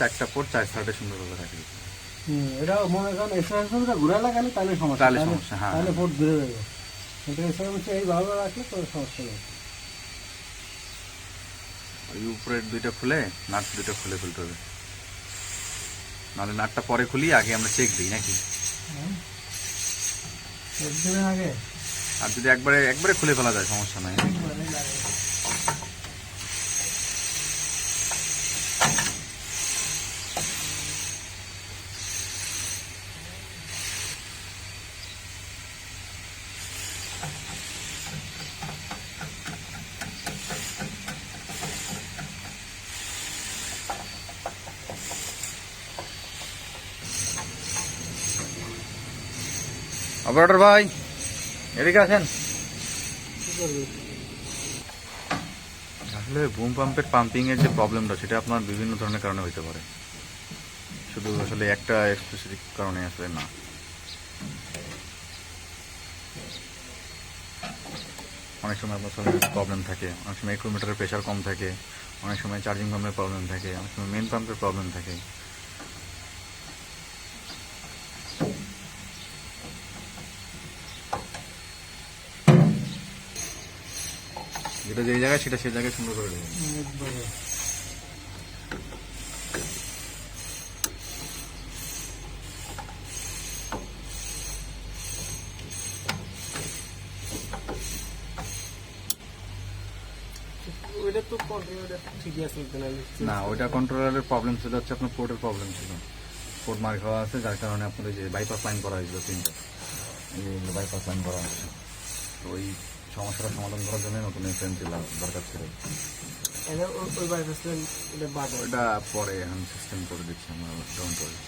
4টা পোর্ট 4 সাইডে সুন্দরভাবে রাখি। এটা মনে করেন এক্সারসাইজটা ঘুরে লাগালে তাহলে সমস্যা, তাহলে সমস্যা, হ্যাঁ তাহলে পোর্ট ধরে যাবে। কিন্তু এক্সারসাইজ এইভাবে রাখলে তো সমস্যা নেই। ওই উপরের দুইটা খুলে নাট দুইটা খুলে ফেলতে হবে, নাহলে নাটটা পরে খুলি, আগে আমরা চেক দিই নাকি। একদিনের আগে আর যদি একবারে একবারে খুলে ফেলা যায় সমস্যা নাই। অপারেটর ভাই এদিকে আছেন। আসলে বুম পাম্পের পাম্পিং এর যে প্রবলেমটা সেটা আপনার বিভিন্ন ধরনের কারণে হতে পারে, শুধু আসলে একটা স্পেসিফিক কারণে আসলে না। অনেক সময় আপনার প্রবলেম থাকে, অনেক সময় অ্যাকুমুলেটরের প্রেশার কম থাকে, অনেক সময় চার্জিং পাম্পের প্রবলেম থাকে, অনেক সময় মেন পাম্পের প্রবলেম থাকে। যেটা যে জায়গায় সেটা সেই জায়গায় সুন্দর করে দেবেন। ওইটা তো কন্ট্রোলারটা ঠিকই আছে না, ওইটা কন্ট্রোলারের প্রবলেম ছিল, হচ্ছে আপনার পোর্টের প্রবলেম ছিল, পোর্ট মার খাওয়া আছে, যার কারণে আপনার ওই যে বাইপাস লাইন করা হয়েছিল 3টা, এই বাইপাস লাইন করা হচ্ছে। তো ওই সমস্যাটা সমাধান করার জন্য নতুন ফ্রেম দরকার ছিল। ওইটা পরে এখন সিস্টেম করে দিচ্ছি আমরা, ডোন্ট ওয়ারি।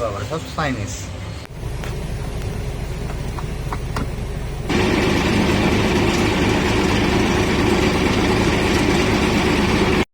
বাবা সব সাইনিস।